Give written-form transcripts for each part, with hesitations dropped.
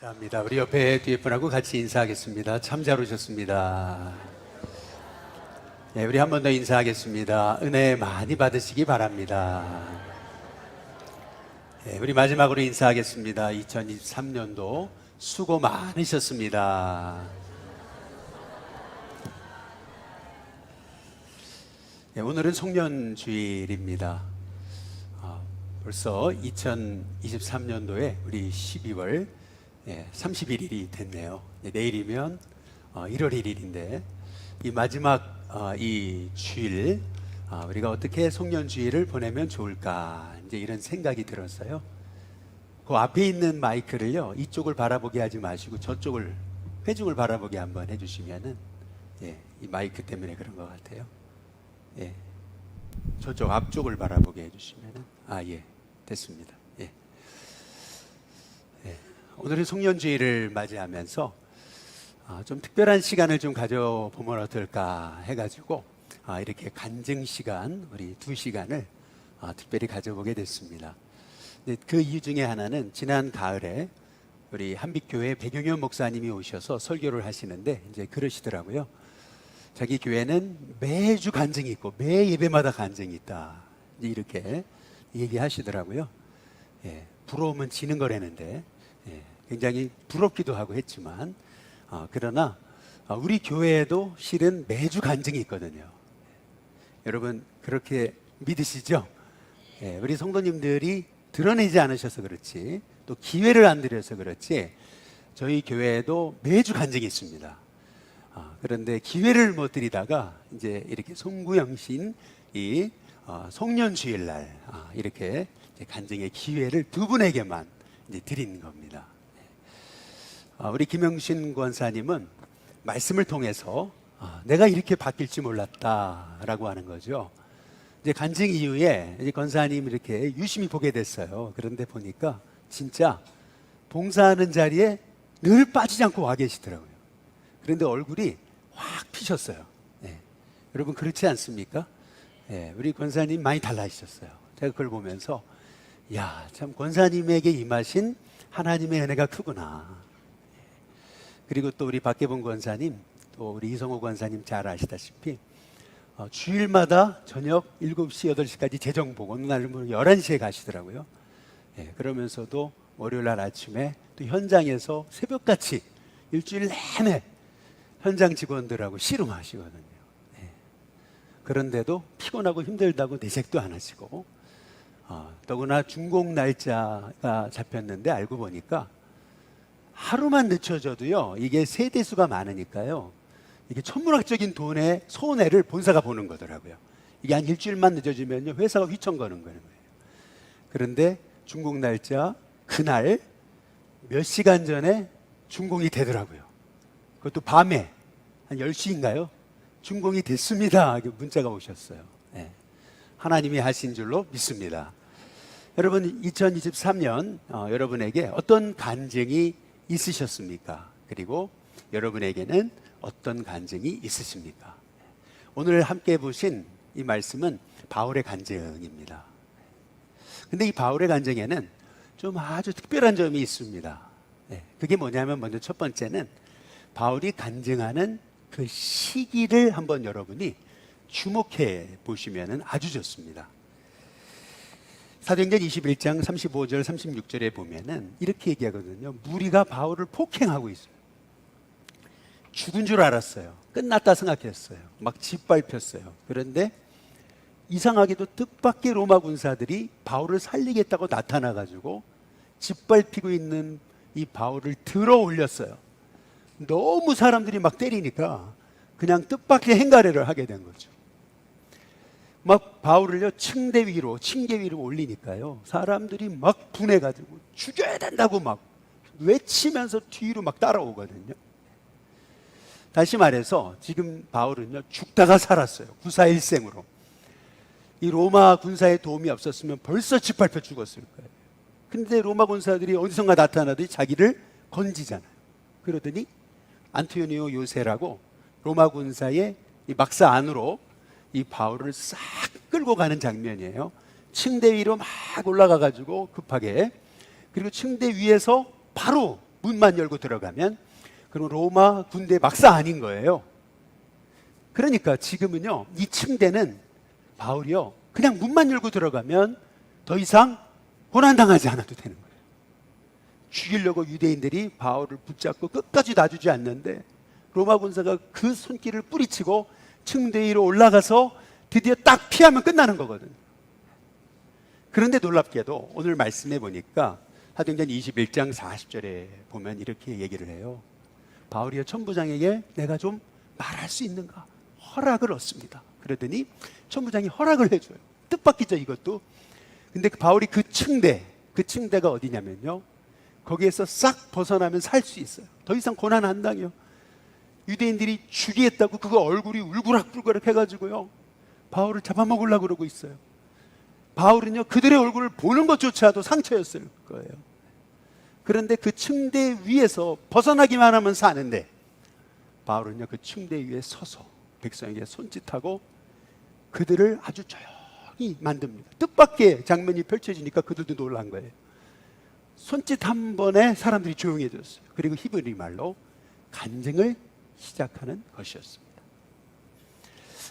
감사합니다. 우리 옆에 뒤에 분하고 같이 인사하겠습니다. 참 잘 오셨습니다. 네, 우리 한 번 더 인사하겠습니다. 은혜 많이 받으시기 바랍니다. 네, 우리 마지막으로 인사하겠습니다. 2023년도 수고 많으셨습니다. 네, 오늘은 송년주일입니다. 벌써 2023년도에 우리 12월 31일이 됐네요. 내일이면 1월 1일인데 이 마지막 이 주일 우리가 어떻게 송년주일을 보내면 좋을까 이제 이런 생각이 들었어요. 그 앞에 있는 마이크를요 이쪽을 바라보게 하지 마시고 저쪽을 회중을 바라보게 한번 해주시면은 이 마이크 때문에 그런 것 같아요. 저쪽 앞쪽을 바라보게 해주시면은 됐습니다. 오늘은 송년주일을 맞이하면서 좀 특별한 시간을 좀 가져보면 어떨까 해가지고 이렇게 간증 시간 우리 2시간을 특별히 가져보게 됐습니다. 그 이유 중에 하나는 지난 가을에 우리 한빛교회 백용현 목사님이 오셔서 설교를 하시는데 이제 그러시더라고요. 자기 교회는 매주 간증이 있고 매 예배마다 간증이 있다. 이렇게 얘기하시더라고요. 부러우면 지는 거라는데 굉장히 부럽기도 하고 했지만 그러나 우리 교회에도 실은 매주 간증이 있거든요. 여러분 그렇게 믿으시죠? 우리 성도님들이 드러내지 않으셔서 그렇지 또 기회를 안 드려서 그렇지 저희 교회에도 매주 간증이 있습니다. 그런데 기회를 못 드리다가 이제 이렇게 송구영신 이 송년주일날 이렇게 간증의 기회를 두 분에게만 이제 드린 겁니다. 우리 김영신 권사님은 말씀을 통해서 내가 이렇게 바뀔 줄 몰랐다라고 하는 거죠. 이제 간증 이후에 이제 권사님 이렇게 유심히 보게 됐어요. 그런데 보니까 진짜 봉사하는 자리에 늘 빠지지 않고 와 계시더라고요. 그런데 얼굴이 확 피셨어요. 여러분 그렇지 않습니까? 우리 권사님 많이 달라지셨어요. 제가 그걸 보면서 참 권사님에게 임하신 하나님의 은혜가 크구나. 그리고 또 우리 박계봉 권사님, 또 우리 이성호 권사님 잘 아시다시피 주일마다 저녁 7시, 8시까지 재정복, 어느 날은 11시에 가시더라고요. 그러면서도 월요일 날 아침에 또 현장에서 새벽같이 일주일 내내 현장 직원들하고 씨름하시거든요. 그런데도 피곤하고 힘들다고 내색도 안 하시고 더구나 준공 날짜가 잡혔는데 알고 보니까 하루만 늦춰져도요 이게 세대수가 많으니까요 이게 천문학적인 돈의 손해를 본사가 보는 거더라고요. 이게 한 일주일만 늦어지면요 회사가 휘청거는 거예요. 그런데 준공 날짜 그날 몇 시간 전에 준공이 되더라고요. 그것도 밤에 한 10시인가요? 준공이 됐습니다. 문자가 오셨어요. 하나님이 하신 줄로 믿습니다. 여러분 2023년 여러분에게 어떤 간증이 있으셨습니까? 그리고 여러분에게는 어떤 간증이 있으십니까? 오늘 함께 보신 이 말씀은 바울의 간증입니다. 근데 이 바울의 간증에는 좀 아주 특별한 점이 있습니다. 그게 뭐냐면 먼저 첫 번째는 바울이 간증하는 그 시기를 한번 여러분이 주목해 보시면 아주 좋습니다. 사도행전 21장 35절 36절에 보면은 이렇게 얘기하거든요. 무리가 바울을 폭행하고 있어요. 죽은 줄 알았어요. 끝났다 생각했어요. 막 짓밟혔어요. 그런데 이상하게도 뜻밖의 로마 군사들이 바울을 살리겠다고 나타나가지고 짓밟히고 있는 이 바울을 들어 올렸어요. 너무 사람들이 막 때리니까 그냥 뜻밖의 행가래를 하게 된 거죠. 막 바울을요 층계 위로 올리니까요 사람들이 막 분해가지고 죽여야 된다고 막 외치면서 뒤로 막 따라오거든요. 다시 말해서 지금 바울은요 죽다가 살았어요. 구사일생으로. 이 로마 군사의 도움이 없었으면 벌써 짓밟혀 죽었을 거예요. 근데 로마 군사들이 어디선가 나타나더니 자기를 건지잖아요. 그러더니 안토니오 요새라고 로마 군사의 이 막사 안으로 이 바울을 싹 끌고 가는 장면이에요. 층대 위로 막 올라가가지고 급하게, 그리고 층대 위에서 바로 문만 열고 들어가면 그럼 로마 군대 막사 아닌 거예요. 그러니까 지금은요, 이 층대는 바울이요, 그냥 문만 열고 들어가면 더 이상 고난당하지 않아도 되는 거예요. 죽이려고 유대인들이 바울을 붙잡고 끝까지 놔주지 않는데 로마 군사가 그 손길을 뿌리치고 층대 위로 올라가서 드디어 딱 피하면 끝나는 거거든요. 그런데 놀랍게도 오늘 말씀해 보니까 사도행전 21장 40절에 보면 이렇게 얘기를 해요. 바울이여 천부장에게 내가 좀 말할 수 있는가 허락을 얻습니다. 그러더니 천부장이 허락을 해줘요. 뜻밖이죠, 이것도. 근데 바울이 그 층대가 어디냐면요, 거기에서 싹 벗어나면 살 수 있어요. 더 이상 고난 안 당해요. 유대인들이 죽이겠다고 그거 얼굴이 울그락불그락 해가지고요, 바울을 잡아먹으려고 그러고 있어요. 바울은요, 그들의 얼굴을 보는 것조차도 상처였을 거예요. 그런데 그 층대 위에서 벗어나기만 하면 사는데 바울은요, 그 층대 위에 서서 백성에게 손짓하고 그들을 아주 조용히 만듭니다. 뜻밖의 장면이 펼쳐지니까 그들도 놀란 거예요. 손짓 한 번에 사람들이 조용해졌어요. 그리고 히브리 말로 간증을 시작하는 것이었습니다.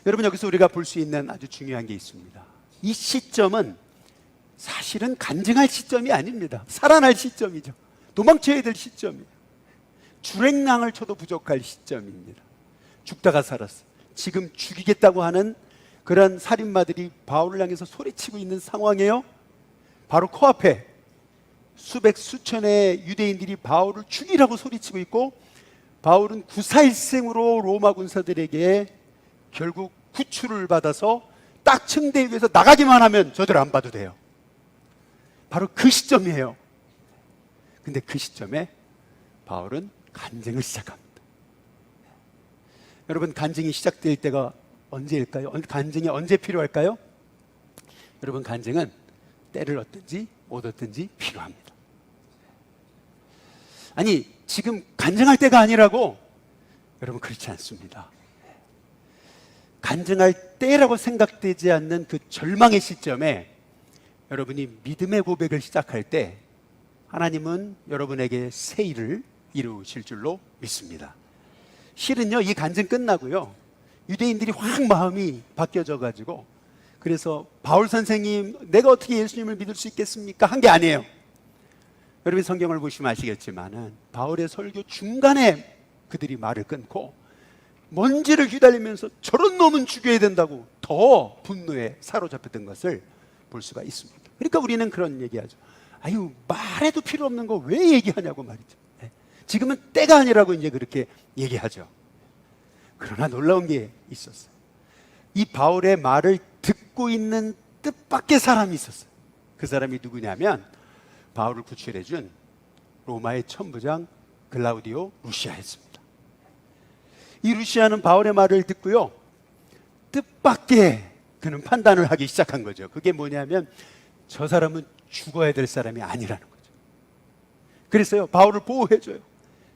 여러분, 여기서 우리가 볼 수 있는 아주 중요한 게 있습니다. 이 시점은 사실은 간증할 시점이 아닙니다. 살아날 시점이죠. 도망쳐야 될 시점이에요. 주랭랑을 쳐도 부족할 시점입니다. 죽다가 살았어요. 지금 죽이겠다고 하는 그런 살인마들이 바울을 향해서 소리치고 있는 상황이에요. 바로 코앞에 수백 수천의 유대인들이 바울을 죽이라고 소리치고 있고, 바울은 구사일생으로 로마 군사들에게 결국 구출을 받아서 딱 층대 위에서 나가기만 하면 저들 안 봐도 돼요. 바로 그 시점이에요. 근데 그 시점에 바울은 간증을 시작합니다. 여러분, 간증이 시작될 때가 언제일까요? 간증이 언제 필요할까요? 여러분, 간증은 때를 얻든지 못 얻든지 필요합니다. 아니, 지금 간증할 때가 아니라고? 여러분, 그렇지 않습니다. 간증할 때라고 생각되지 않는 그 절망의 시점에 여러분이 믿음의 고백을 시작할 때 하나님은 여러분에게 새 일을 이루실 줄로 믿습니다. 실은요, 이 간증 끝나고요, 유대인들이 확 마음이 바뀌어져 가지고, 그래서 바울 선생님, 내가 어떻게 예수님을 믿을 수 있겠습니까? 한 게 아니에요. 여러분, 성경을 보시면 아시겠지만은 바울의 설교 중간에 그들이 말을 끊고 먼지를 휘날리면서 저런 놈은 죽여야 된다고 더 분노에 사로잡혔던 것을 볼 수가 있습니다. 그러니까 우리는 그런 얘기하죠. 아유, 말해도 필요 없는 거 왜 얘기하냐고 말이죠. 지금은 때가 아니라고 이제 그렇게 얘기하죠. 그러나 놀라운 게 있었어요. 이 바울의 말을 듣고 있는 뜻밖의 사람이 있었어요. 그 사람이 누구냐면 바울을 구출해준 로마의 천부장 글라우디오 루시아였습니다. 이 루시아는 바울의 말을 듣고요, 뜻밖의 그는 판단을 하기 시작한 거죠. 그게 뭐냐면 저 사람은 죽어야 될 사람이 아니라는 거죠. 그래서요, 바울을 보호해줘요.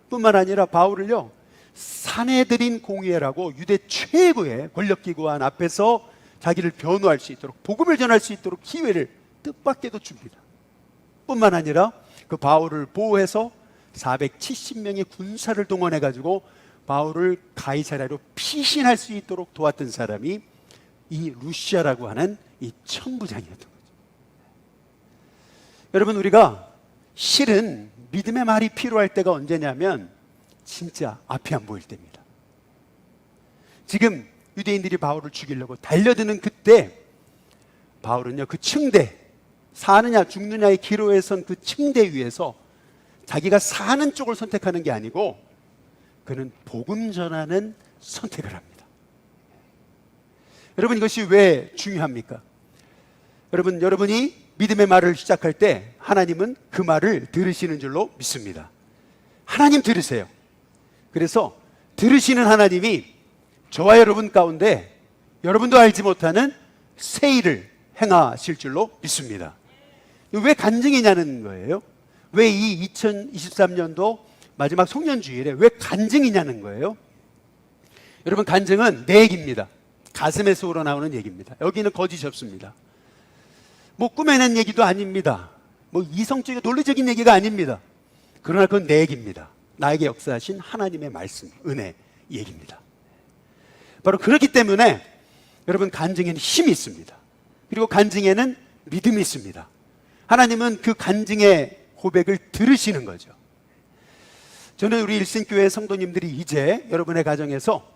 뿐만 아니라 바울을요, 사내들인 공의회라고 유대 최고의 권력기관 앞에서 자기를 변호할 수 있도록, 복음을 전할 수 있도록 기회를 뜻밖에도 줍니다. 뿐만 아니라 그 바울을 보호해서 470명의 군사를 동원해가지고 바울을 가이사랴로 피신할 수 있도록 도왔던 사람이 이 루시아라고 하는 이 천부장이었던 거죠. 여러분, 우리가 실은 믿음의 말이 필요할 때가 언제냐면 진짜 앞이 안 보일 때입니다. 지금 유대인들이 바울을 죽이려고 달려드는 그때 바울은요, 그 층대, 사느냐 죽느냐의 기로에 선 그 층대 위에서 자기가 사는 쪽을 선택하는 게 아니고 그는 복음 전하는 선택을 합니다. 여러분, 이것이 왜 중요합니까? 여러분이 믿음의 말을 시작할 때 하나님은 그 말을 들으시는 줄로 믿습니다. 하나님 들으세요. 그래서 들으시는 하나님이 저와 여러분 가운데 여러분도 알지 못하는 새 일을 행하실 줄로 믿습니다. 왜 간증이냐는 거예요. 왜 이 2023년도 마지막 송년주일에 왜 간증이냐는 거예요. 여러분, 간증은 내 얘기입니다. 가슴에서 우러나오는 얘기입니다. 여기는 거짓이 없습니다. 뭐 꾸며낸 얘기도 아닙니다. 뭐 이성적이고 논리적인 얘기가 아닙니다. 그러나 그건 내 얘기입니다. 나에게 역사하신 하나님의 말씀, 은혜 얘기입니다. 바로 그렇기 때문에 여러분, 간증에는 힘이 있습니다. 그리고 간증에는 믿음이 있습니다. 하나님은 그 간증의 고백을 들으시는 거죠. 저는 우리 일신교회 성도님들이 이제 여러분의 가정에서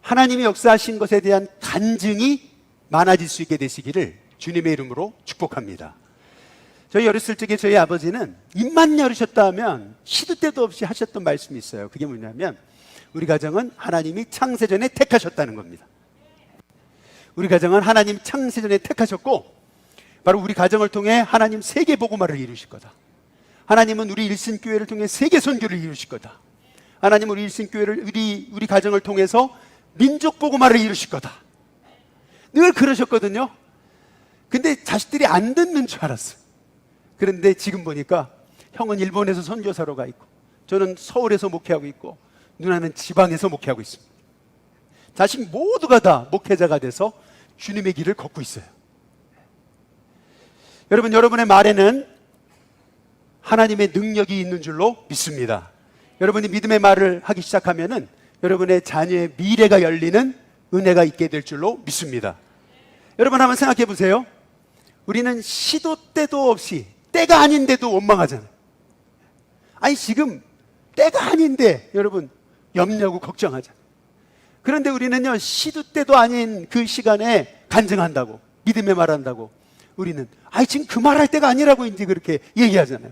하나님이 역사하신 것에 대한 간증이 많아질 수 있게 되시기를 주님의 이름으로 축복합니다. 저희 어렸을 적에 저희 아버지는 입만 열으셨다 하면 시도 때도 없이 하셨던 말씀이 있어요. 그게 뭐냐면 우리 가정은 하나님이 창세전에 택하셨다는 겁니다. 우리 가정은 하나님 창세전에 택하셨고 바로 우리 가정을 통해 하나님 세계 복음화를 이루실 거다. 하나님은 우리 일신교회를 통해 세계 선교를 이루실 거다. 하나님은 우리 일신교회를 우리 가정을 통해서 민족 복음화를 이루실 거다. 늘 그러셨거든요. 근데 자식들이 안 듣는 줄 알았어요. 그런데 지금 보니까 형은 일본에서 선교사로 가 있고 저는 서울에서 목회하고 있고 누나는 지방에서 목회하고 있습니다. 자식 모두가 다 목회자가 돼서 주님의 길을 걷고 있어요. 여러분, 여러분의 말에는 하나님의 능력이 있는 줄로 믿습니다. 여러분이 믿음의 말을 하기 시작하면은 여러분의 자녀의 미래가 열리는 은혜가 있게 될 줄로 믿습니다. 여러분, 한번 생각해 보세요. 우리는 시도 때도 없이 때가 아닌데도 원망하잖아요. 아니, 지금 때가 아닌데 여러분 염려하고 걱정하잖아요. 그런데 우리는요, 시도 때도 아닌 그 시간에 간증한다고, 믿음의 말한다고 우리는 아니 지금 그 말할 때가 아니라고 이제 그렇게 얘기하잖아요.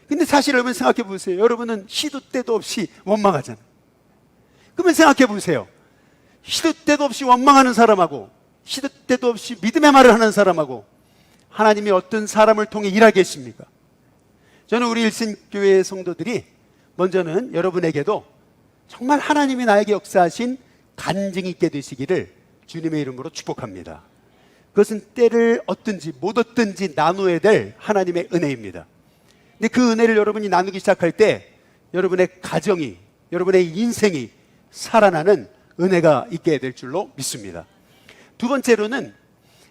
근데 사실 여러분 생각해 보세요. 여러분은 시도 때도 없이 원망하잖아요. 그러면 생각해 보세요. 시도 때도 없이 원망하는 사람하고 시도 때도 없이 믿음의 말을 하는 사람하고 하나님이 어떤 사람을 통해 일하겠습니까? 저는 우리 일신교회 성도들이 먼저는 여러분에게도 정말 하나님이 나에게 역사하신 간증이 있게 되시기를 주님의 이름으로 축복합니다. 그것은 때를 얻든지 못 얻든지 나누어야 될 하나님의 은혜입니다. 근데 그 은혜를 여러분이 나누기 시작할 때 여러분의 가정이, 여러분의 인생이 살아나는 은혜가 있게 될 줄로 믿습니다. 두 번째로는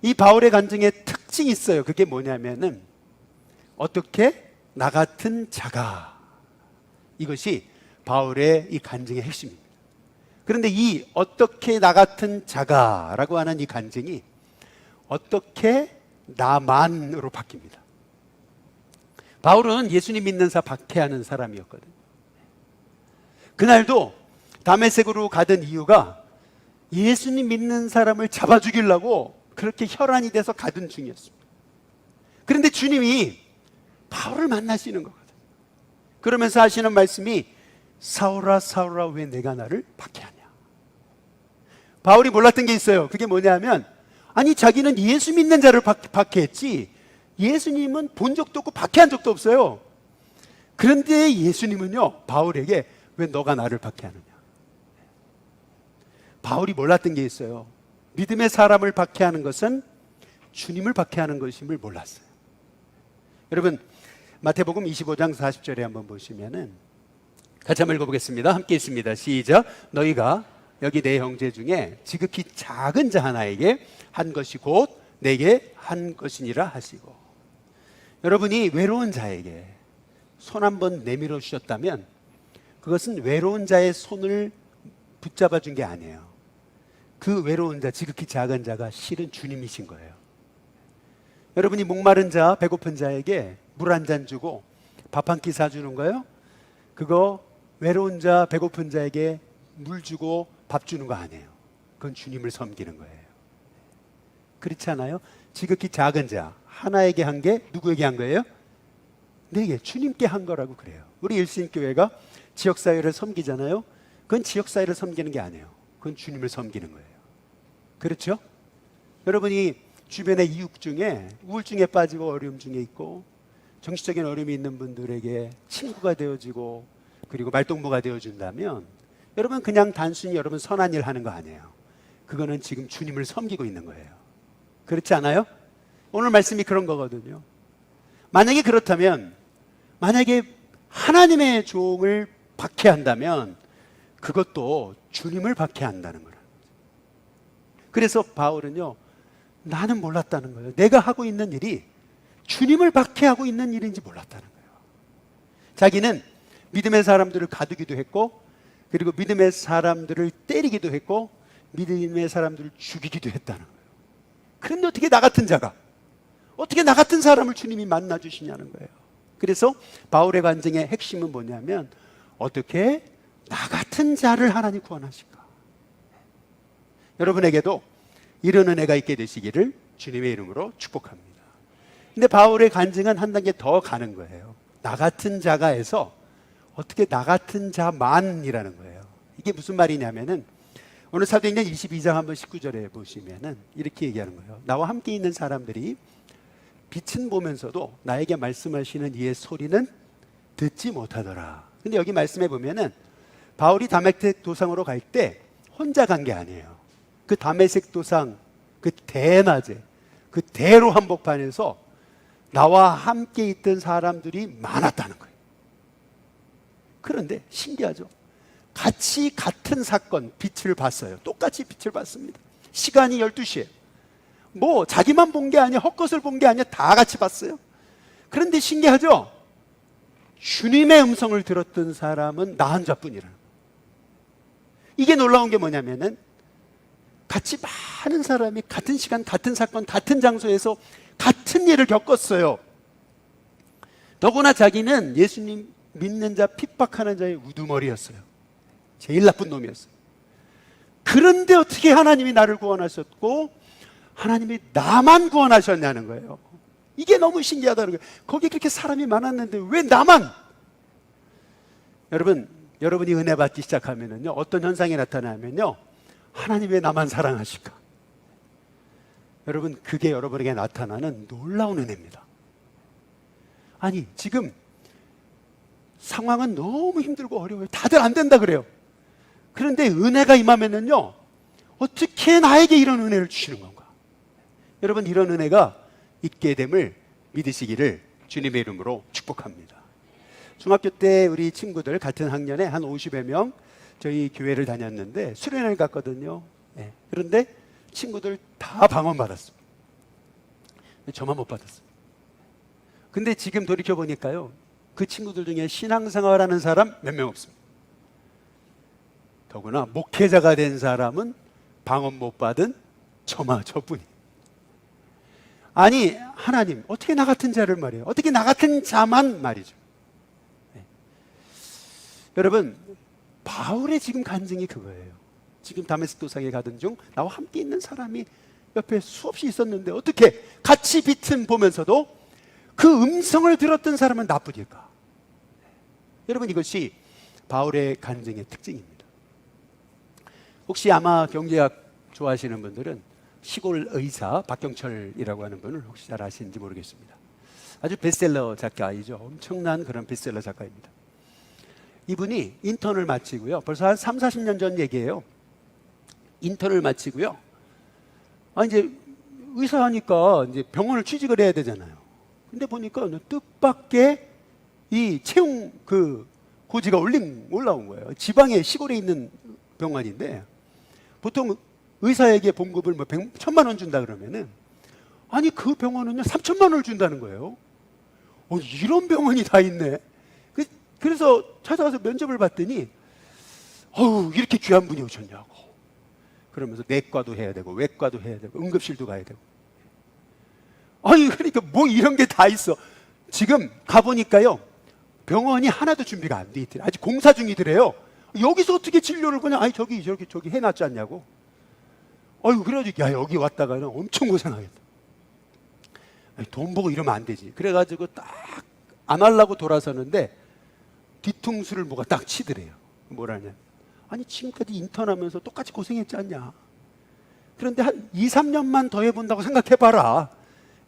이 바울의 간증의 특징이 있어요. 그게 뭐냐면은 어떻게 나 같은 자가, 이것이 바울의 이 간증의 핵심입니다. 그런데 이 어떻게 나 같은 자가라고 하는 이 간증이 어떻게 나만으로 바뀝니다. 바울은 예수님 믿는 사 박해하는 사람이었거든요. 그날도 다메섹으로 가던 이유가 예수님 믿는 사람을 잡아 죽이려고 그렇게 혈안이 돼서 가던 중이었습니다. 그런데 주님이 바울을 만나시는 거거든요. 그러면서 하시는 말씀이 사울아 사울아 왜 내가 나를 박해하냐. 바울이 몰랐던 게 있어요. 그게 뭐냐면 아니 자기는 예수 믿는 자를 박해했지 예수님은 본 적도 없고 박해한 적도 없어요. 그런데 예수님은요 바울에게 왜 너가 나를 박해하느냐. 바울이 몰랐던 게 있어요. 믿음의 사람을 박해하는 것은 주님을 박해하는 것임을 몰랐어요. 여러분 마태복음 25장 40절에 한번 보시면은 같이 한번 읽어보겠습니다. 함께 있습니다. 시작. 너희가 여기 내 형제 중에 지극히 작은 자 하나에게 한 것이 곧 내게 한 것이니라 하시고. 여러분이 외로운 자에게 손 한번 내밀어 주셨다면 그것은 외로운 자의 손을 붙잡아 준 게 아니에요. 그 외로운 자, 지극히 작은 자가 실은 주님이신 거예요. 여러분이 목마른 자, 배고픈 자에게 물 한 잔 주고 밥 한 끼 사주는 거예요? 그거 외로운 자, 배고픈 자에게 물 주고 밥 주는 거 아니에요. 그건 주님을 섬기는 거예요. 그렇지 않아요? 지극히 작은 자 하나에게 한 게 누구에게 한 거예요? 내게, 주님께 한 거라고 그래요. 우리 일신교회가 지역사회를 섬기잖아요. 그건 지역사회를 섬기는 게 아니에요. 그건 주님을 섬기는 거예요. 그렇죠? 여러분이 주변의 이웃 중에 우울증에 빠지고 어려움 중에 있고 정신적인 어려움이 있는 분들에게 친구가 되어주고 그리고 말동무가 되어준다면 여러분 그냥 단순히 여러분 선한 일 하는 거 아니에요. 그거는 지금 주님을 섬기고 있는 거예요. 그렇지 않아요? 오늘 말씀이 그런 거거든요. 만약에 그렇다면, 만약에 하나님의 종을 박해한다면 그것도 주님을 박해한다는 거예요. 그래서 바울은요, 나는 몰랐다는 거예요. 내가 하고 있는 일이 주님을 박해하고 있는 일인지 몰랐다는 거예요. 자기는 믿음의 사람들을 가두기도 했고, 그리고 믿음의 사람들을 때리기도 했고, 믿음의 사람들을 죽이기도 했다는 거예요. 그런데 어떻게 나 같은 자가, 어떻게 나 같은 사람을 주님이 만나 주시냐는 거예요. 그래서 바울의 간증의 핵심은 뭐냐면, 어떻게 나 같은 자를 하나님 구원하실까? 여러분에게도 이런 은혜가 있게 되시기를 주님의 이름으로 축복합니다. 근데 바울의 간증은 한 단계 더 가는 거예요. 나 같은 자가에서 어떻게 나 같은 자만이라는 거예요. 이게 무슨 말이냐면은, 오늘 사도행전 22장 한번 19절에 보시면은 이렇게 얘기하는 거예요. 나와 함께 있는 사람들이 빛은 보면서도 나에게 말씀하시는 이의 소리는 듣지 못하더라. 근데 여기 말씀해 보면은 바울이 다메섹 도상으로 갈 때 혼자 간 게 아니에요. 그 다메섹 도상 그 대낮에 그 대로 한복판에서 나와 함께 있던 사람들이 많았다는 거예요. 그런데 신기하죠. 같이 같은 사건 빛을 봤어요. 똑같이 빛을 봤습니다. 시간이 12시에 뭐 자기만 본 게 아니야, 헛것을 본 게 아니야, 다 같이 봤어요. 그런데 신기하죠. 주님의 음성을 들었던 사람은 나 혼자뿐이라는 거예요. 이게 놀라운 게 뭐냐면은, 같이 많은 사람이 같은 시간, 같은 사건, 같은 장소에서 같은 일을 겪었어요. 더구나 자기는 예수님 믿는 자, 핍박하는 자의 우두머리였어요. 제일 나쁜 놈이었어요. 그런데 어떻게 하나님이 나를 구원하셨고 하나님이 나만 구원하셨냐는 거예요. 이게 너무 신기하다는 거예요. 거기 그렇게 사람이 많았는데 왜 나만? 여러분이 은혜 받기 시작하면은요, 어떤 현상이 나타나면요, 하나님 왜 나만 사랑하실까? 여러분, 그게 여러분에게 나타나는 놀라운 은혜입니다. 아니, 지금 상황은 너무 힘들고 어려워요. 다들 안 된다 그래요. 그런데 은혜가 임하면은요, 어떻게 나에게 이런 은혜를 주시는 건가? 여러분, 이런 은혜가 있게 됨을 믿으시기를 주님의 이름으로 축복합니다. 중학교 때 우리 친구들 같은 학년에 한 50여 명 저희 교회를 다녔는데 수련회를 갔거든요. 네. 그런데 친구들 다 방언 받았어요. 저만 못 받았어요. 근데 지금 돌이켜 보니까요, 그 친구들 중에 신앙생활하는 사람 몇 명 없습니다. 더구나 목회자가 된 사람은 방언 못 받은 저뿐이. 아니, 하나님 어떻게 나 같은 자를 말해요? 어떻게 나 같은 자만 말이죠. 네. 여러분, 바울의 지금 간증이 그거예요. 지금 다메섹 도상에 가던 중 나와 함께 있는 사람이 옆에 수없이 있었는데 어떻게 같이 빛은 보면서도 그 음성을 들었던 사람은 나뿐일까? 여러분, 이것이 바울의 간증의 특징입니다. 혹시 아마 경제학 좋아하시는 분들은 시골 의사 박경철이라고 하는 분을 혹시 잘 아시는지 모르겠습니다. 아주 베스트셀러 작가이죠. 엄청난 그런 베스트셀러 작가입니다. 이분이 인턴을 마치고요, 벌써 한 3, 40년 전 얘기예요. 인턴을 마치고요, 이제 의사하니까 이제 병원을 취직을 해야 되잖아요. 근데 보니까 뜻밖의 이 채용 그 고지가 올라온 거예요. 지방에 시골에 있는 병원인데, 보통 의사에게 봉급을 뭐 1,000만 원 준다 그러면은, 아니 그 병원은요 3,000만 원을 준다는 거예요. 이런 병원이 다 있네. 그래서 찾아가서 면접을 봤더니, 이렇게 귀한 분이 오셨냐고. 그러면서 내과도 해야 되고 외과도 해야 되고 응급실도 가야 되고. 아니 그러니까 뭐 이런 게 다 있어. 지금 가보니까요, 병원이 하나도 준비가 안 돼 있더래. 아직 공사 중이더래요. 여기서 어떻게 진료를 그냥, 아니 저기 해놨지 않냐고. 그래가지고 야, 여기 왔다가는 엄청 고생하겠다. 아니, 돈 보고 이러면 안 되지. 그래가지고 딱 안 하려고 돌아서는데 뒤통수를 뭐가 딱 치더래요. 뭐라냐, 아니 지금까지 인턴하면서 똑같이 고생했지 않냐. 그런데 한 2, 3년만 더 해본다고 생각해봐라.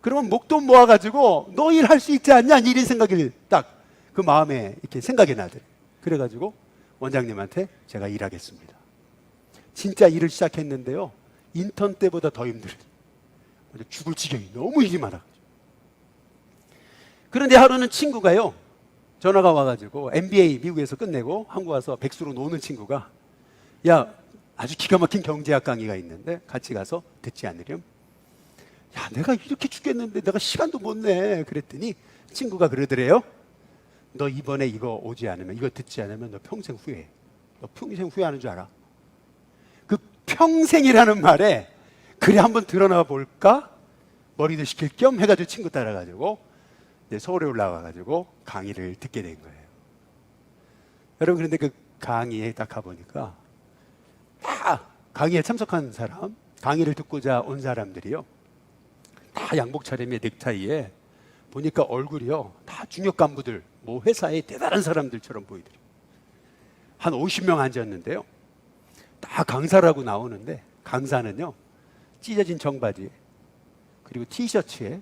그러면 목돈 모아가지고 너 일 할 수 있지 않냐, 이런 생각이 딱 그 마음에 이렇게 생각이 나더래요. 그래가지고 원장님한테 제가 일하겠습니다. 진짜 일을 시작했는데요, 인턴 때보다 더 힘들어요. 죽을 지경이 너무 일이 많아. 그런데 하루는 친구가요, 전화가 와가지고 MBA 미국에서 끝내고 한국 와서 백수로 노는 친구가, 야, 아주 기가 막힌 경제학 강의가 있는데 같이 가서 듣지 않으렴? 야, 내가 이렇게 죽겠는데 내가 시간도 못 내. 그랬더니 친구가 그러더래요. 너 이번에 이거 오지 않으면, 이거 듣지 않으면 너 평생 후회해. 너 평생 후회하는 줄 알아? 그 평생이라는 말에 그래 한번 드러나 볼까? 머리도 식힐 겸 해가지고 친구 따라가지고 이제 서울에 올라와가지고 강의를 듣게 된 거예요. 여러분, 그런데 그 강의에 딱 가보니까 다 강의에 참석한 사람, 강의를 듣고자 온 사람들이요, 다 양복 차림에 넥타이에 보니까 얼굴이요 다 중역 간부들, 뭐 회사의 대단한 사람들처럼 보이더래요. 한 50명 앉았는데요, 다 강사라고 나오는데 강사는요 찢어진 청바지에 그리고 티셔츠에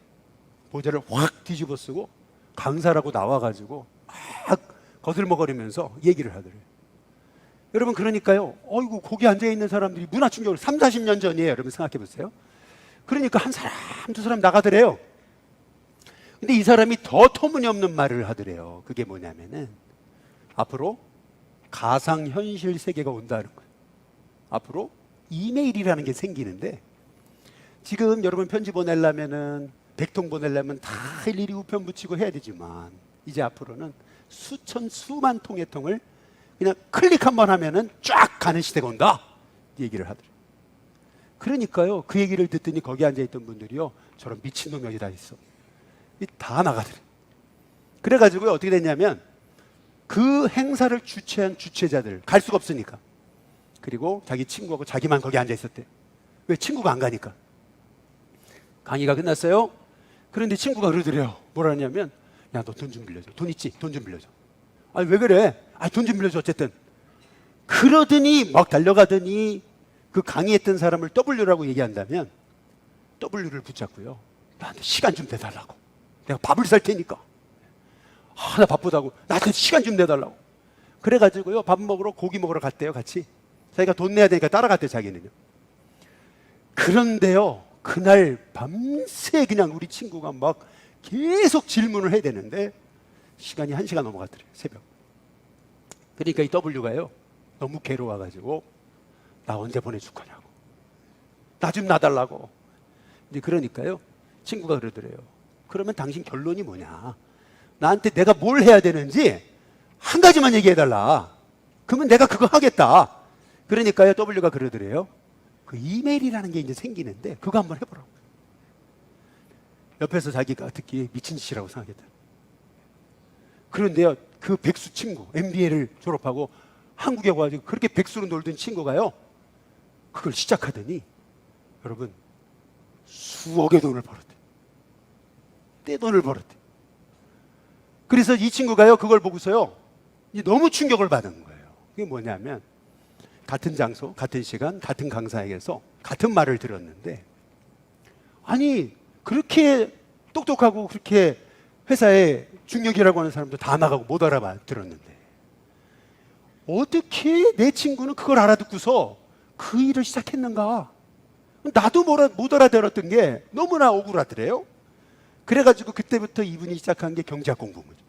모자를 확 뒤집어 쓰고 강사라고 나와가지고 막 거들먹거리면서 얘기를 하더래요. 여러분, 그러니까요, 어이구, 거기 앉아있는 사람들이 문화 충격을 3, 40년 전이에요. 여러분 생각해 보세요. 그러니까 한 사람, 두 사람 나가더래요. 근데 이 사람이 더 터무니없는 말을 하더래요. 그게 뭐냐면은 앞으로 가상현실 세계가 온다는 거예요. 앞으로 이메일이라는 게 생기는데, 지금 여러분 편지 보내려면은 100통 보내려면 다 일일이 우편 붙이고 해야 되지만 이제 앞으로는 수천 수만 통의 통을 그냥 클릭 한번 하면은 쫙 가는 시대가 온다, 이 얘기를 하더래요. 그러니까요, 그 얘기를 듣더니 거기 앉아있던 분들이요, 저런 미친놈이 어디 다 있어, 다 나가더래요. 그래가지고요 어떻게 됐냐면 그 행사를 주최한 주최자들 갈 수가 없으니까, 그리고 자기 친구하고 자기만 거기 앉아있었대요. 왜? 친구가 안 가니까. 강의가 끝났어요. 그런데 친구가 그러더래요. 뭐라 하냐면, 야, 너 돈 좀 빌려줘. 돈 있지? 돈 좀 빌려줘. 아니, 왜 그래? 아, 돈 좀 빌려줘. 어쨌든 그러더니 막 달려가더니 그 강의했던 사람을 W라고 얘기한다면 W를 붙잡고요, 나한테 시간 좀 내달라고, 내가 밥을 살 테니까, 나 바쁘다고 나한테 시간 좀 내달라고. 그래가지고요 밥 먹으러, 고기 먹으러 갔대요. 같이. 자기가 돈 내야 되니까 따라갔대요, 자기는요. 그런데요, 그날 밤새 그냥 우리 친구가 막 계속 질문을 해야 되는데 시간이 1시간 넘어갔더래요, 새벽. 그러니까 이 W가요 너무 괴로워가지고, 나 언제 보내줄 거냐고, 나 좀 놔달라고. 이제 그러니까요 친구가 그러더래요. 그러면 당신 결론이 뭐냐, 나한테 내가 뭘 해야 되는지 한 가지만 얘기해달라. 그러면 내가 그거 하겠다. 그러니까요 W가 그러더래요. 그 이메일이라는 게 이제 생기는데 그거 한번 해보라고. 옆에서 자기가 듣기에 미친 짓이라고 생각했다. 그런데요 그 백수 친구, MBA를 졸업하고 한국에 와가지고 그렇게 백수로 놀던 친구가요 그걸 시작하더니 여러분 수억의 돈을 벌었대. 떼돈을 벌었대. 그래서 이 친구가요 그걸 보고서요 너무 충격을 받은 거예요. 그게 뭐냐면, 같은 장소, 같은 시간, 같은 강사에게서 같은 말을 들었는데, 아니 그렇게 똑똑하고 그렇게 회사에 중역이라고 하는 사람도 다 나가고 못 알아들었는데 어떻게 내 친구는 그걸 알아듣고서 그 일을 시작했는가. 나도 못 알아들었던 게 너무나 억울하더래요. 그래가지고 그때부터 이분이 시작한 게 경제학 공부인 거죠.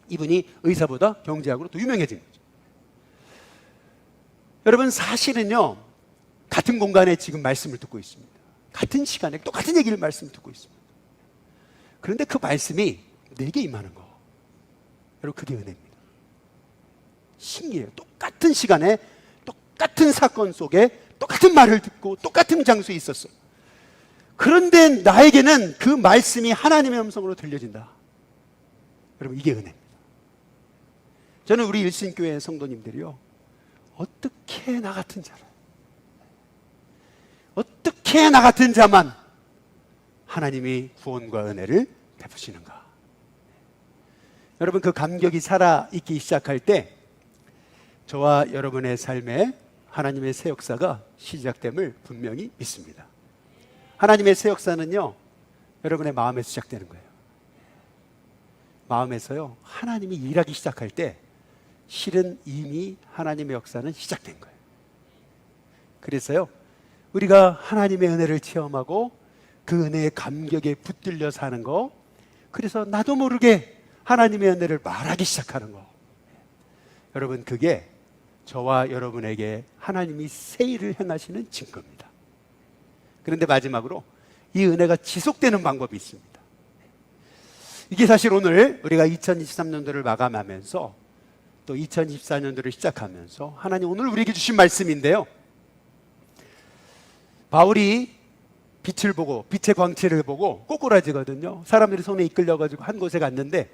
이분이 의사보다 경제학으로 더 유명해진 거죠. 여러분, 사실은요 같은 공간에 지금 말씀을 듣고 있습니다. 같은 시간에 똑같은 얘기를 말씀을 듣고 있습니다. 그런데 그 말씀이 내게 임하는 거, 여러분, 그게 은혜입니다. 신기해요. 똑같은 시간에 똑같은 사건 속에 똑같은 말을 듣고 똑같은 장소에 있었어요. 그런데 나에게는 그 말씀이 하나님의 음성으로 들려진다. 여러분, 이게 은혜입니다. 저는 우리 일신교회 성도님들이요, 어떻게 나 같은 자를, 어떻게 나 같은 자만 하나님이 구원과 은혜를 베푸시는가. 여러분, 그 감격이 살아있기 시작할 때 저와 여러분의 삶에 하나님의 새 역사가 시작됨을 분명히 믿습니다. 하나님의 새 역사는요 여러분의 마음에서 시작되는 거예요. 마음에서요 하나님이 일하기 시작할 때 실은 이미 하나님의 역사는 시작된 거예요. 그래서요 우리가 하나님의 은혜를 체험하고 그 은혜의 감격에 붙들려 사는 거, 그래서 나도 모르게 하나님의 은혜를 말하기 시작하는 거, 여러분, 그게 저와 여러분에게 하나님이 새 일을 행하시는 증거입니다. 그런데 마지막으로 이 은혜가 지속되는 방법이 있습니다. 이게 사실 오늘 우리가 2023년도를 마감하면서 또 2024년도를 시작하면서 하나님 오늘 우리에게 주신 말씀인데요. 바울이 빛을 보고 빛의 광채를 보고 꼬꾸라지거든요. 사람들이 손에 이끌려가지고 한 곳에 갔는데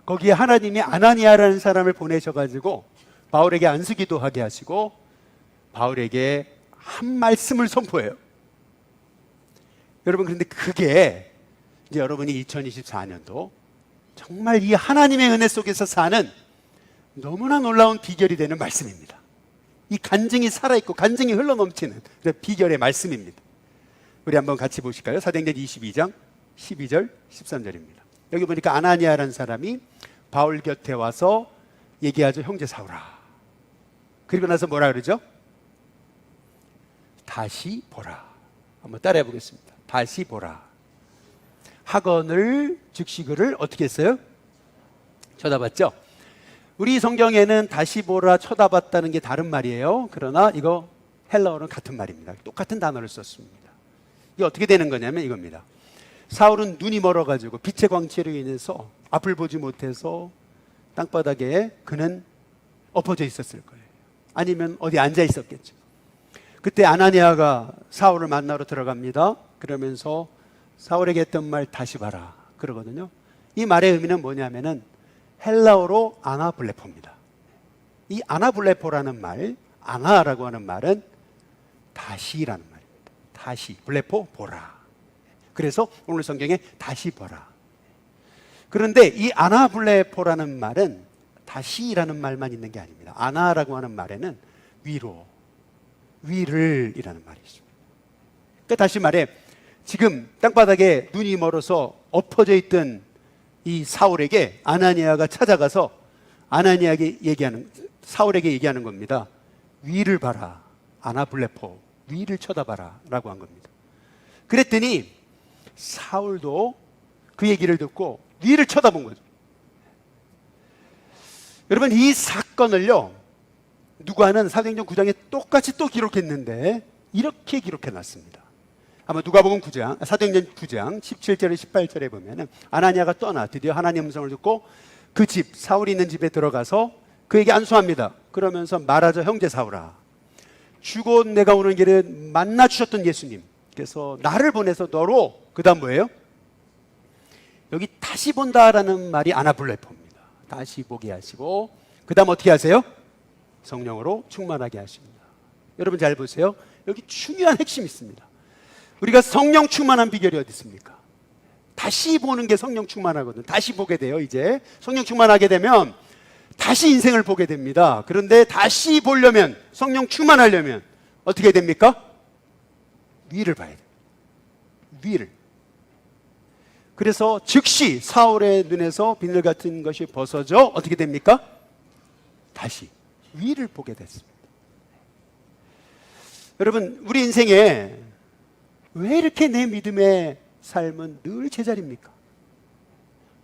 거기에 하나님이 아나니아라는 사람을 보내셔가지고 바울에게 안수기도 하게 하시고 바울에게 한 말씀을 선포해요. 여러분, 그런데 그게 이제 여러분이 2024년도 정말 이 하나님의 은혜 속에서 사는 너무나 놀라운 비결이 되는 말씀입니다. 이 간증이 살아있고 간증이 흘러넘치는 비결의 말씀입니다. 우리 한번 같이 보실까요? 사도행전 22장 12절 13절입니다. 여기 보니까 아나니아라는 사람이 바울 곁에 와서 얘기하죠. 형제 사울아. 그리고 나서 뭐라 그러죠? 다시 보라. 한번 따라해 보겠습니다. 다시 보라. 학원을 즉시 그를 어떻게 했어요? 쳐다봤죠? 우리 성경에는 다시 보라, 쳐다봤다는 게 다른 말이에요. 그러나 이거 헬라어는 같은 말입니다. 똑같은 단어를 썼습니다. 이게 어떻게 되는 거냐면 이겁니다. 사울은 눈이 멀어가지고 빛의 광채로 인해서 앞을 보지 못해서 땅바닥에 그는 엎어져 있었을 거예요. 아니면 어디 앉아 있었겠죠. 그때 아나니아가 사울을 만나러 들어갑니다. 그러면서 사울에게 했던 말 다시 봐라 그러거든요. 이 말의 의미는 뭐냐면은 헬라어로 아나블레포입니다. 이 아나블레포라는 말, 아나라고 하는 말은 다시라는 말입니다. 다시, 블레포, 보라. 그래서 오늘 성경에 다시 보라. 그런데 이 아나블레포라는 말은 다시라는 말만 있는 게 아닙니다. 아나라고 하는 말에는 위로, 위를 이라는 말이 있습니다. 그러니까 다시 말해 지금 땅바닥에 눈이 멀어서 엎어져 있던 이 사울에게 아나니아가 찾아가서 아나니아에게 얘기하는, 사울에게 얘기하는 겁니다. 위를 봐라. 아나블레포, 위를 쳐다봐라 라고 한 겁니다. 그랬더니 사울도 그 얘기를 듣고 위를 쳐다본 거죠. 여러분, 이 사건을요 누가는 사도행전 9장에 똑같이 또 기록했는데 이렇게 기록해놨습니다. 아마 누가복음 9장, 사도행전 9장 17절에 18절에 보면은 아나니아가 떠나 드디어 하나님의 음성을 듣고 그 집, 사울이 있는 집에 들어가서 그에게 안수합니다. 그러면서 말하죠. 형제 사울아, 죽어 내가 오는 길에 만나 주셨던 예수님 그래서 나를 보내서 너로, 그 다음 뭐예요? 여기 다시 본다라는 말이 아나블레포입니다. 다시 보게 하시고 그 다음 어떻게 하세요? 성령으로 충만하게 하십니다. 여러분 잘 보세요. 여기 중요한 핵심이 있습니다. 우리가 성령 충만한 비결이 어디 있습니까? 다시 보는 게 성령 충만하거든요. 다시 보게 돼요. 이제 성령 충만하게 되면 다시 인생을 보게 됩니다. 그런데 다시 보려면, 성령 충만하려면 어떻게 됩니까? 위를 봐야 돼요. 위를. 그래서 즉시 사울의 눈에서 비늘 같은 것이 벗어져 어떻게 됩니까? 다시 위를 보게 됐습니다. 여러분, 우리 인생에 왜 이렇게 내 믿음의 삶은 늘 제자리입니까?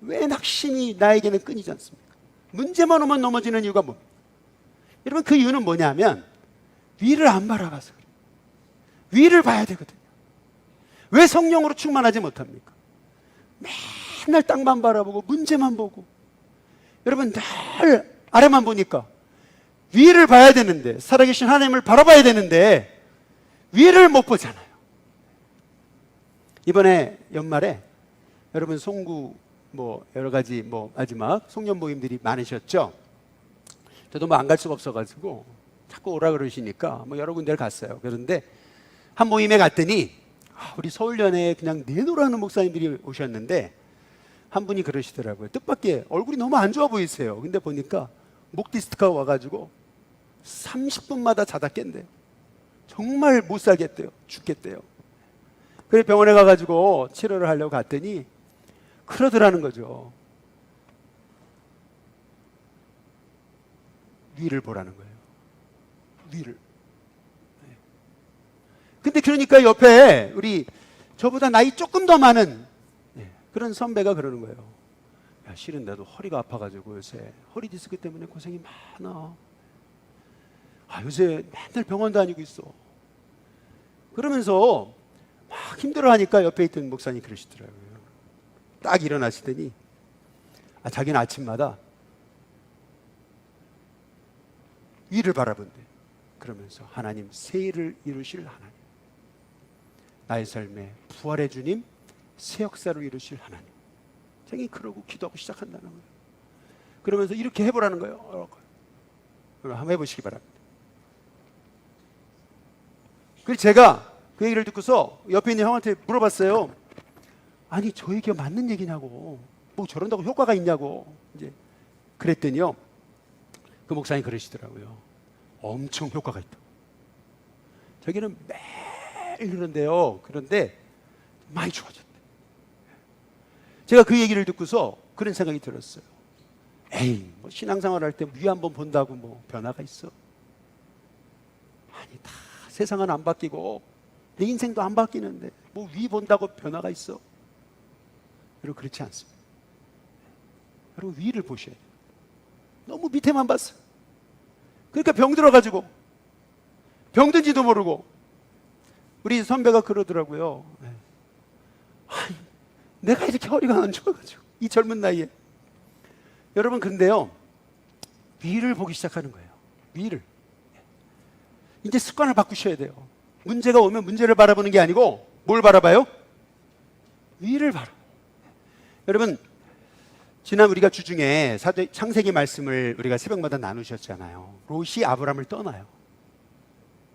왜 낙심이 나에게는 끊이지 않습니까? 문제만 오면 넘어지는 이유가 뭡니까? 여러분, 그 이유는 뭐냐면 위를 안 바라봐서 그래요. 위를 봐야 되거든요. 왜 성령으로 충만하지 못합니까? 맨날 땅만 바라보고 문제만 보고, 여러분 늘 아래만 보니까 위를 봐야 되는데, 살아계신 하나님을 바라봐야 되는데 위를 못 보잖아요. 이번에 연말에 여러분 송구 여러 가지 마지막 송년 모임들이 많으셨죠? 저도 안 갈 수가 없어가지고 자꾸 오라 그러시니까 여러 군데를 갔어요. 그런데 한 모임에 갔더니 우리 서울연에 그냥 내노라는 목사님들이 오셨는데 한 분이 그러시더라고요. 뜻밖의 얼굴이 너무 안 좋아 보이세요. 근데 보니까 목 디스크가 와가지고 30분마다 자다 깬대요. 정말 못 살겠대요. 죽겠대요. 그래서 병원에 가가지고 치료를 하려고 갔더니 그러더라는 거죠. 위를 보라는 거예요. 위를. 근데 그러니까 옆에 우리 저보다 나이 조금 더 많은 그런 선배가 그러는 거예요. 야, 실은 나도 허리가 아파가지고 요새 허리 디스크 때문에 고생이 많아. 요새 맨날 병원 다니고 있어. 그러면서 막 힘들어하니까 옆에 있던 목사님 그러시더라고요. 딱 일어나시더니 자기는 아침마다 위를 바라본대. 그러면서 하나님, 새 일을 이루실 하나님, 나의 삶에 부활의 주님, 새 역사를 이루실 하나님, 자기 그러고 기도하고 시작한다는 거예요. 그러면서 이렇게 해보라는 거예요. 그럼 한번 해보시기 바랍니다. 그래서 제가 그 얘기를 듣고서 옆에 있는 형한테 물어봤어요. 아니, 저 얘기가 맞는 얘기냐고, 뭐 저런다고 효과가 있냐고. 이제 그랬더니요, 그 목사님 그러시더라고요. 엄청 효과가 있다. 자기는 매일 그런데요. 그런데 많이 좋아졌대. 제가 그 얘기를 듣고서 그런 생각이 들었어요. 에이, 뭐 신앙생활 할 때 위 한번 본다고 뭐 변화가 있어? 아니, 다 세상은 안 바뀌고 내 인생도 안 바뀌는데 뭐 위 본다고 변화가 있어? 여러분, 그렇지 않습니다. 여러분, 위를 보셔야 돼요. 너무 밑에만 봤어요. 그러니까 병 들어가지고 병든지도 모르고. 우리 선배가 그러더라고요. 아니, 내가 이렇게 허리가 안 좋아가지고 이 젊은 나이에. 여러분, 근데요, 위를 보기 시작하는 거예요. 위를. 이제 습관을 바꾸셔야 돼요. 문제가 오면 문제를 바라보는 게 아니고 뭘 바라봐요? 위를 바라. 여러분, 지난 우리가 주중에 창세기 말씀을 우리가 새벽마다 나누셨잖아요. 롯이 아브람을 떠나요.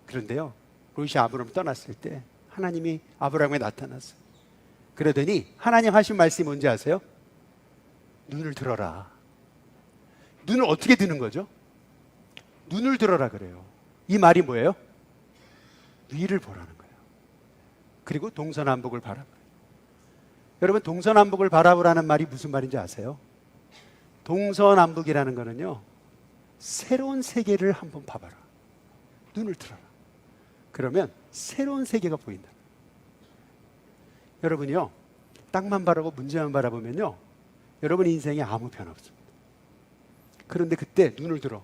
그런데요, 롯이 아브람을 떠났을 때 하나님이 아브람에게 나타났어요. 그러더니 하나님 하신 말씀이 뭔지 아세요? 눈을 들어라. 눈을 어떻게 드는 거죠? 눈을 들어라 그래요. 이 말이 뭐예요? 위를 보라는 거예요. 그리고 동서남북을 바라보라. 여러분, 동서남북을 바라보라는 말이 무슨 말인지 아세요? 동서남북이라는 거는요, 새로운 세계를 한번 봐봐라. 눈을 들어라. 그러면 새로운 세계가 보인다. 여러분이요, 땅만 바라보고 문제만 바라보면요, 여러분 인생에 아무 변화 없습니다. 그런데 그때 눈을 들어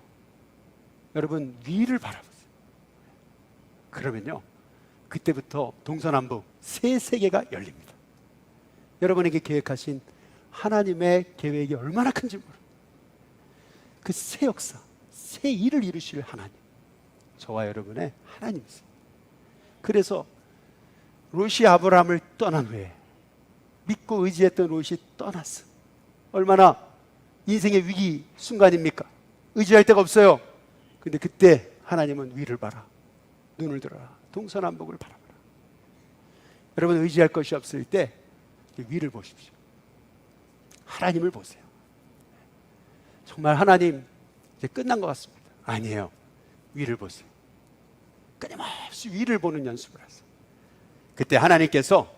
여러분 위를 바라보세요. 그러면요, 그때부터 동서남북 새 세계가 열립니다. 여러분에게 계획하신 하나님의 계획이 얼마나 큰지 모릅니다. 그 새 역사, 새 일을 이루실 하나님, 저와 여러분의 하나님이세요. 그래서 롯이 아브라함을 떠난 후에 믿고 의지했던 롯이 떠났어. 얼마나 인생의 위기 순간입니까? 의지할 데가 없어요. 근데 그때 하나님은 위를 봐라. 눈을 들어라. 동서남북을 바라봐라. 여러분, 의지할 것이 없을 때 위를 보십시오. 하나님을 보세요. 정말 하나님 이제 끝난 것 같습니다. 아니에요. 위를 보세요. 끊임없이 위를 보는 연습을 하세요. 그때 하나님께서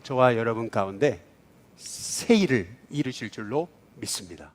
저와 여러분 가운데 새 일을 이루실 줄로 믿습니다.